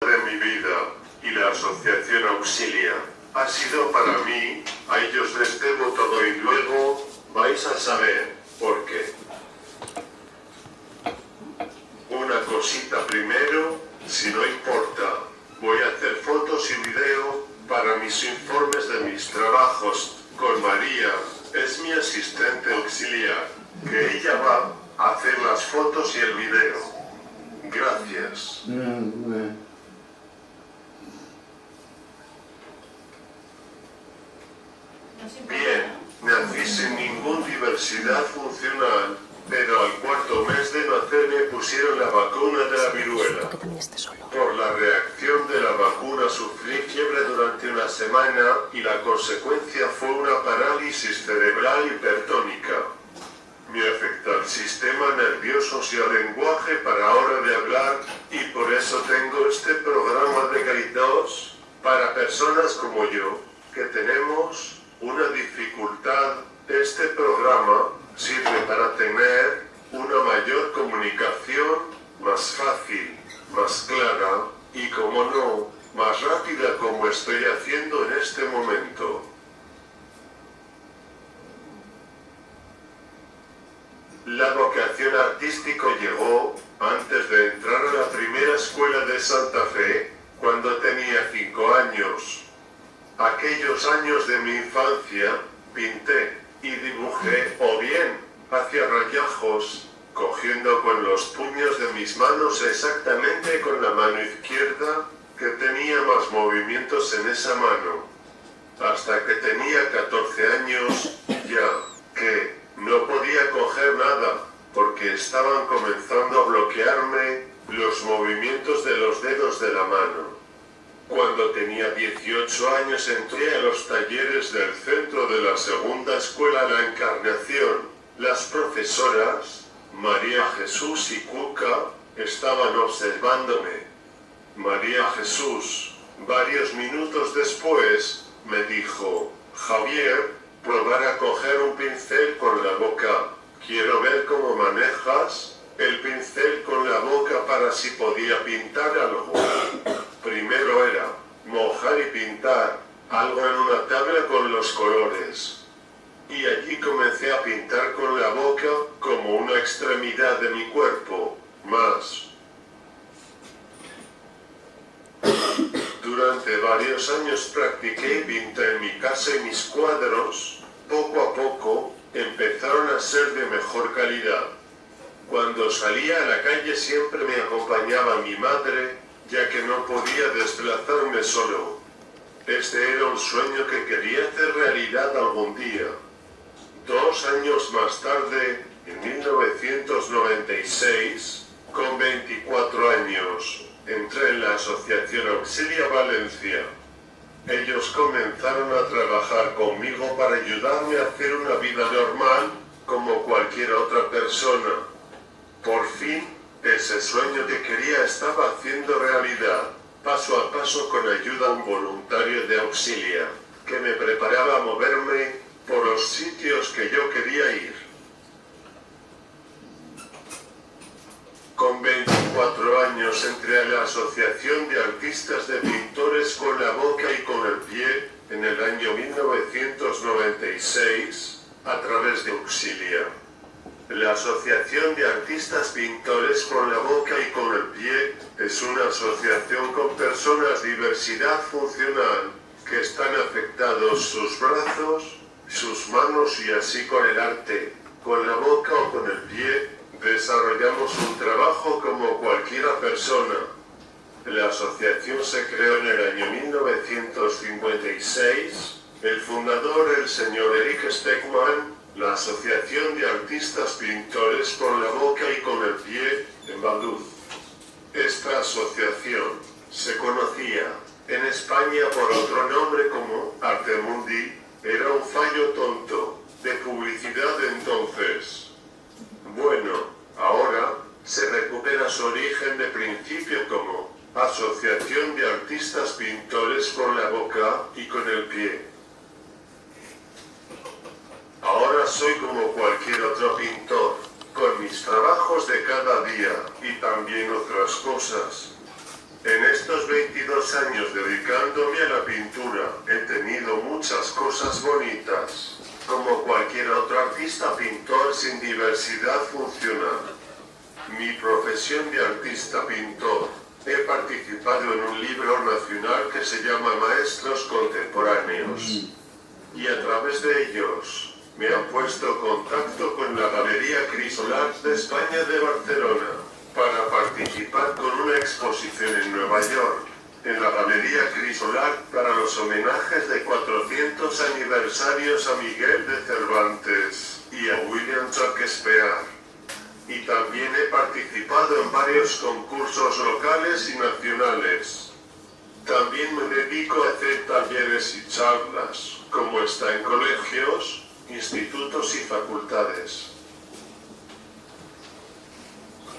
de mi vida, y la asociación Auxilia ha sido para mí, a ellos les debo todo y luego vais a saber por qué. Una cosita primero, si no importa, voy a hacer fotos y video para mis informes de mis trabajos con María, es mi asistente auxiliar, que ella va a hacer las fotos y el video. Gracias. Bien, nací sin ninguna diversidad funcional, pero al cuarto mes de nacer me pusieron la vacuna de la viruela. Por la reacción de la vacuna sufrí fiebre durante una semana y la consecuencia fue una parálisis cerebral hipertónica. Me afecta el sistema nervioso y el lenguaje para hora de hablar, y por eso tengo este programa de Gaidos, para personas como yo, que tenemos una dificultad. Este programa sirve para tener una mayor comunicación, más fácil, más clara, y como no, más rápida como estoy haciendo en este momento. La vocación artística llegó antes de entrar a la primera escuela de Santa Fe, cuando tenía 5 años. Aquellos años de mi infancia, pinté y dibujé, o bien, hacía rayajos, cogiendo con los puños de mis manos exactamente con la mano izquierda, que tenía más movimientos en esa mano. Hasta que tenía 14 años, ya que no podía coger nada, porque estaban comenzando a bloquearme los movimientos de los dedos de la mano. Cuando tenía 18 años entré a los talleres del centro de la segunda escuela La Encarnación. Las profesoras, María Jesús y Cuca, estaban observándome. María Jesús, varios minutos después, me dijo: Javier, probar a coger un pincel con la boca. Quiero ver cómo manejas el pincel con la boca para si podía pintar algo. Primero era mojar y pintar algo en una tabla con los colores. Y allí comencé a pintar con la boca como una extremidad de mi cuerpo, más. Durante varios años practiqué y pinté en mi casa y mis cuadros, poco a poco, empezaron a ser de mejor calidad. Cuando salía a la calle siempre me acompañaba mi madre, ya que no podía desplazarme solo. Este era un sueño que quería hacer realidad algún día. 2 años más tarde, en 1996, con 24 años, entré en la Asociación Auxilia Valencia. Ellos comenzaron a trabajar conmigo para ayudarme a hacer una vida normal, como cualquier otra persona. Por fin, ese sueño que quería estaba haciendo realidad, paso a paso con ayuda a un voluntario de Auxilia, que me preparaba a moverme por los sitios que yo quería ir. Con 24 años entré a la Asociación de Artistas de Pintores con la boca y con el pie, en el año 1996, a través de Auxilia. La Asociación de Artistas Pintores con la boca y con el pie es una asociación con personas de diversidad funcional que están afectados sus brazos, sus manos y así con el arte, con la boca o con el pie. Desarrollamos un trabajo como cualquiera persona. La asociación se creó en el año 1956. El fundador, el señor Eric Stegman, la Asociación de Artistas Pintores con la boca y con el pie, en Vaduz. Esta asociación se conocía en España por otro nombre como Artemundi. Era un fallo tonto de publicidad entonces. Bueno, ahora se recupera su origen de principio como Asociación de Artistas Pintores con la boca y con el pie. Ahora soy como cualquier otro pintor, con mis trabajos de cada día y también otras cosas. En estos 22 años dedicándome a la pintura, he tenido muchas cosas bonitas. Como cualquier otro artista pintor sin diversidad funcional. Mi profesión de artista pintor. He participado en un libro nacional que se llama Maestros Contemporáneos. Y a través de ellos, me han puesto en contacto con la Galería Crisolar de España de Barcelona, para participar con una exposición en Nueva York, en la Galería Crisolar, para los homenajes de 400 aniversarios a Miguel de Cervantes y a William Shakespeare. Y también he participado en varios concursos locales y nacionales. También me dedico a hacer talleres y charlas, como está en colegios, institutos y facultades.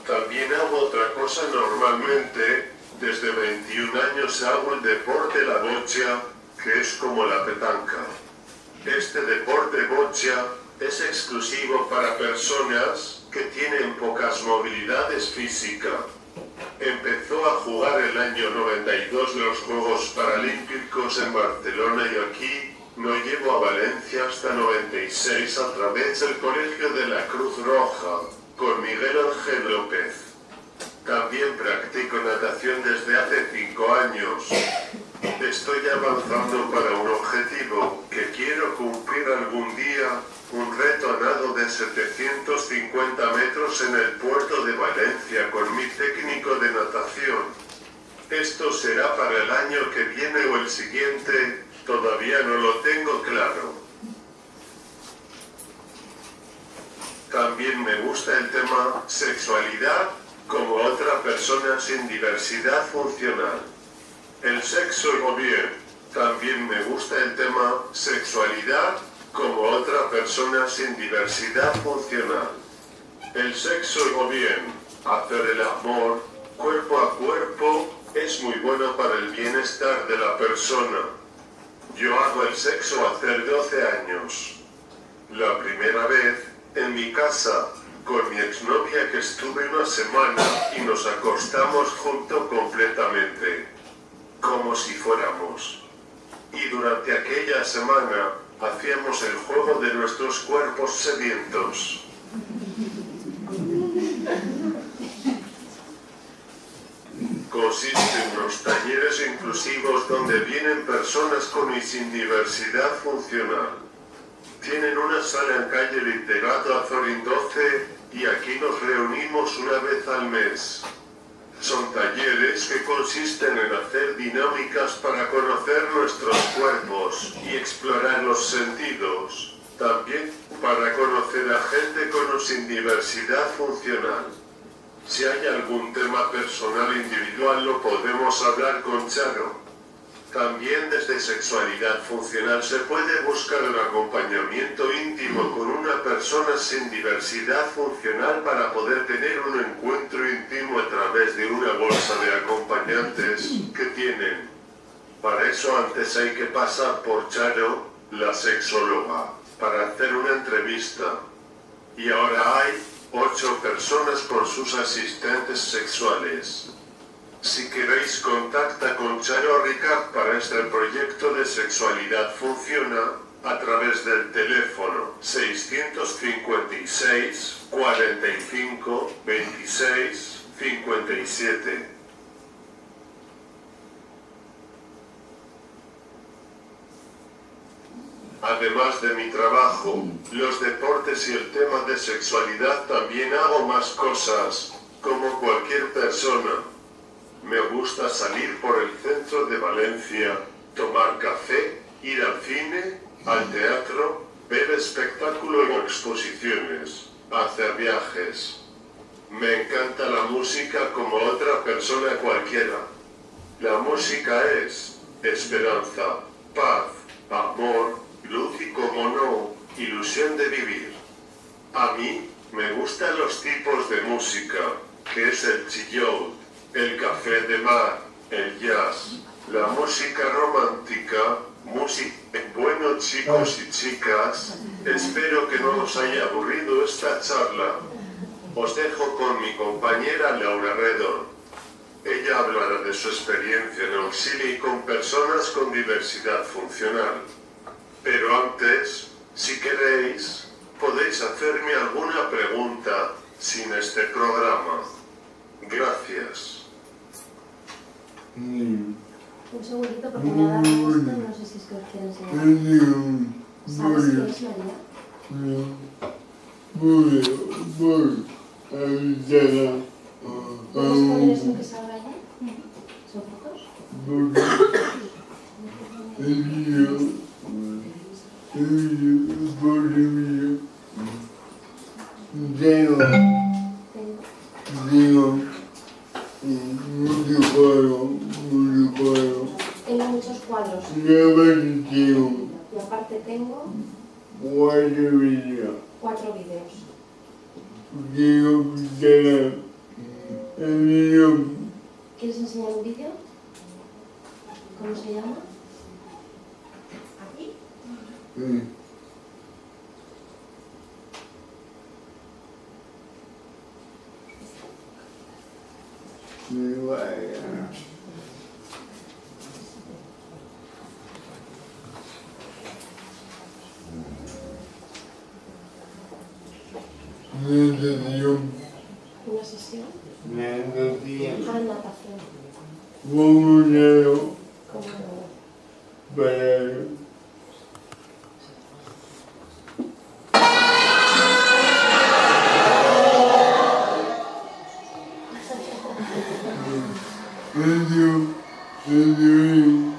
También hago otra cosa normalmente. Desde 21 años hago el deporte la boccia, que es como la petanca. Este deporte boccia es exclusivo para personas que tienen pocas movilidades físicas. Empezó a jugar el año 92 los Juegos Paralímpicos en Barcelona y aquí no llego a Valencia hasta 96 a través del Colegio de la Cruz Roja, con Miguel Ángel López. También practico natación desde hace 5 años. Estoy avanzando para un objetivo que quiero cumplir algún día, un reto a nado de 750 metros en el puerto de Valencia con mi técnico de natación. Esto será para el año que viene o el siguiente, todavía no lo tengo claro. También me gusta el tema sexualidad, como otra persona sin diversidad funcional. El sexo o bien. También me gusta el tema sexualidad, como otra persona sin diversidad funcional. El sexo o bien. Hacer el amor, cuerpo a cuerpo, es muy bueno para el bienestar de la persona. Yo hago el sexo hace 12 años. La primera vez, en mi casa, con mi exnovia que estuve una semana y nos acostamos juntos completamente. Como si fuéramos. Y durante aquella semana, hacíamos el juego de nuestros cuerpos sedientos. Consiste en unos talleres inclusivos donde vienen personas con y sin diversidad funcional. Tienen una sala en calle Literato Azorín 12, y aquí nos reunimos una vez al mes. Son talleres que consisten en hacer dinámicas para conocer nuestros cuerpos y explorar los sentidos. También para conocer a gente con o sin diversidad funcional. Si hay algún tema personal individual lo podemos hablar con Charo. También desde sexualidad funcional se puede buscar un acompañamiento íntimo con una persona sin diversidad funcional para poder tener un encuentro íntimo a través de una bolsa de acompañantes que tienen. Para eso antes hay que pasar por Charo, la sexóloga, para hacer una entrevista. Y ahora hay 8 personas por sus asistentes sexuales. Si queréis contacta con Charo Ricard para este proyecto de sexualidad funciona, a través del teléfono 656 45 26 57. Además de mi trabajo, los deportes y el tema de sexualidad también hago más cosas, como cualquier persona. Me gusta salir por el centro de Valencia, tomar café, ir al cine, al teatro, ver espectáculos o exposiciones, hacer viajes. Me encanta la música como otra persona cualquiera. La música es esperanza, paz, amor, luz y como no, ilusión de vivir. A mí, me gustan los tipos de música, que es el chillón, el café de mar, el jazz, la música romántica, música. Bueno chicos y chicas, espero que no os haya aburrido esta charla. Os dejo con mi compañera Laura Redón. Ella hablará de su experiencia en auxilio y con personas con diversidad funcional. Pero antes, si queréis, podéis hacerme alguna pregunta sin este programa. Gracias. Un segundito porque me ha dado esto y no sé si es que os quiero enseñar. ¿Sabes quién es María? ¿Puedes poner eso que salga allá? ¿Son fotos? Tengo muchos cuadros. Y aparte tengo 4 vídeos. ¿Quieres enseñar un vídeo? ¿Cómo se llama? ¿Aquí? ¿Una sesión? Ah, natación. ¿Cómo no?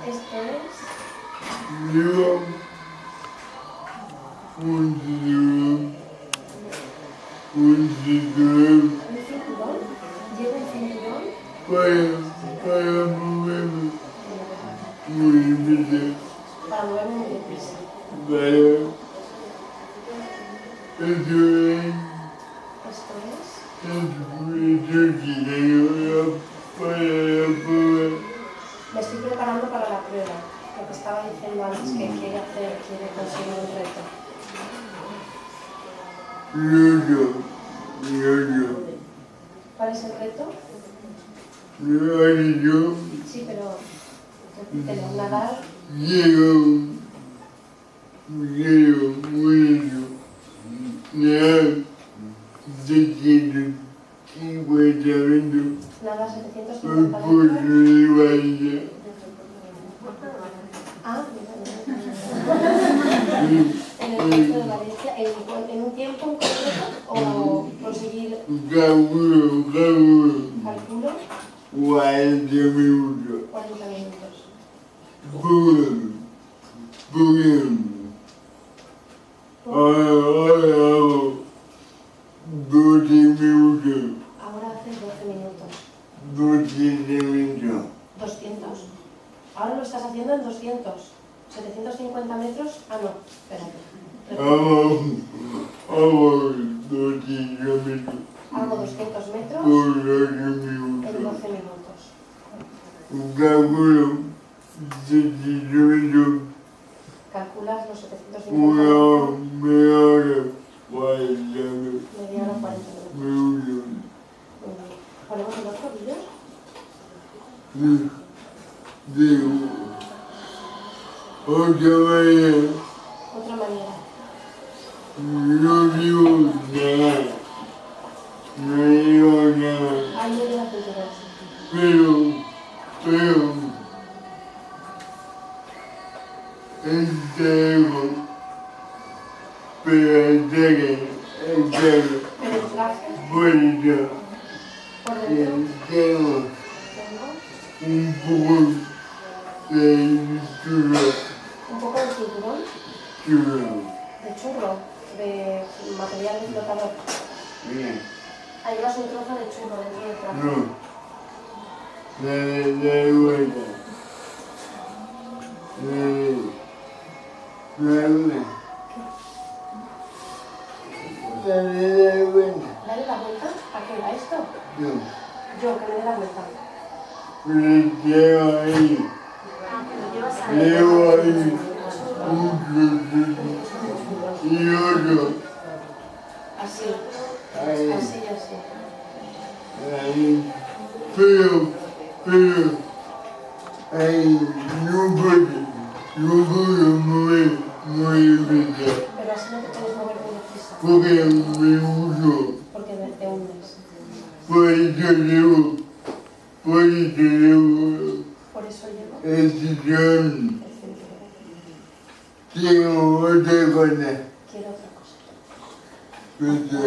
Esto es un cinturón. ¿Lleva el cinturón? Para moverme muy deprisa. Esto es me estoy preparando para la prueba, lo que estaba diciendo antes que quiere conseguir un reto. ¿Cuál es el reto? Sí, pero repítelo, nadar. Nada, 750 metros. Ah, en el puerto de Valencia, ¿en un tiempo en concreto o conseguir? Calculo. 40 minutos. 40 minutos. Ahora hago 12 minutos. Ahora haces 12 minutos. 200. Ahora lo estás haciendo en 200. 750 metros. Ah, no, espérate. Hago 200 metros en 12 minutos. Calculas los 750 metros. Media hora 40 minutos. ¿Ponemos el otro vídeo? Otra manera. No digo nada. Ahí me la cultura. Pero el traje por dentro un poco de cinturón de churro, de material de flotador. Ahí llevas un trozo de churro dentro del traje. Dale vuelta. ¿Dale la vuelta? ¿A qué va esto? Yo, que me dé la vuelta. Llevo ahí. Y otro. Así. Así. Pero pero no puedo mover muy deprisa. Pero así no te puedes mover muy deprisa. Porque me hundo. Porque te hundes. Por eso llevo Por eso llevo el sillón. el cinturón. Tengo otra cosa. Quiero otra cosa. Que te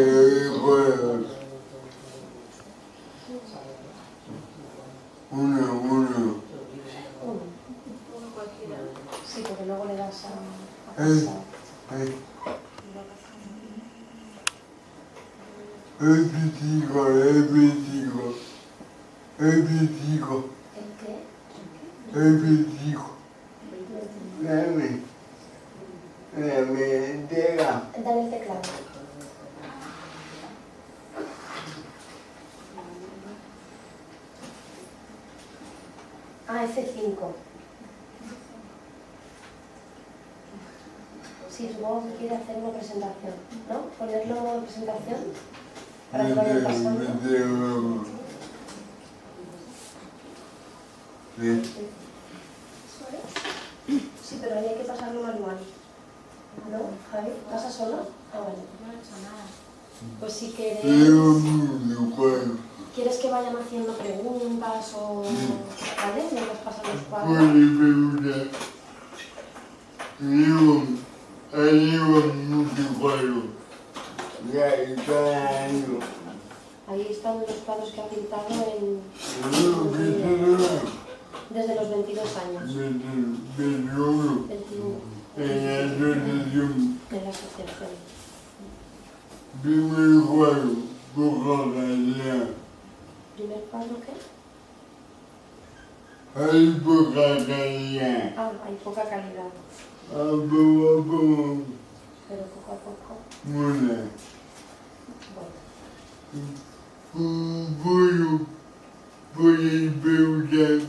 juegos. Uno. Uno cualquiera. Sí, porque luego le das a pasar. El físico. ¿El qué? El físico. Dame entera. Dale el teclado. Ah, F5. Sí, supongo que quiere hacer una presentación, ¿no? Ponerlo en presentación para que vayan pasando. Sí, pero ahí hay que pasarlo manual. ¿No, Javi? ¿Pasa solo? Ah, vale. No he hecho nada. Pues si quieres... ¿Quieres que vayan haciendo preguntas o...? ¿Vale? Mientras pasan los cuadros. Ahí están los cuadros que ha pintado desde los 22 años. 21. En la asociación. Primer cuadro, poca calidad. ¿Primer cuadro qué? Hay poca calidad. Ah, hay poca calidad. Poco a poco. Pero poco a poco. Bueno. Bueno. Podéis preguntar.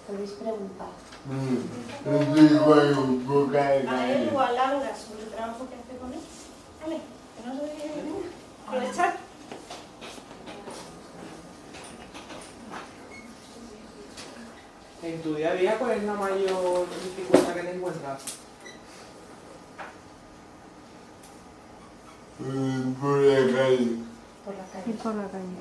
Podéis preguntar. Este cuadro, poca A él calidad. o a Laura sobre el trabajo que hace con él. Vale, que no se debe aprovechar. En tu día a día, ¿cuál es la mayor dificultad que te encuentras? Por la calle. Por la calle. Por la calle.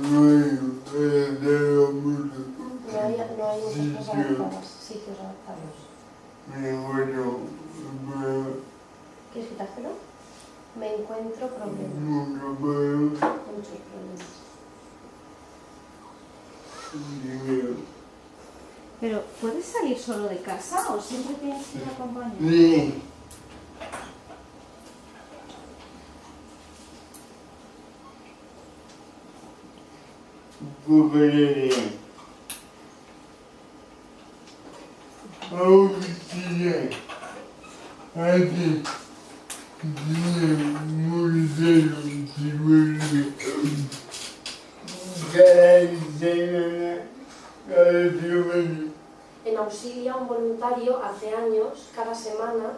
No hay verdadero mundo. No hay muchas cosas adaptadas, sitios adaptados. ¿Quieres quitártelo? Me encuentro problemas. Muchos problemas. Pero, ¿puedes salir solo de casa o siempre tienes que ir acompañado? Sí. En Auxilia, un voluntario hace años, cada semana,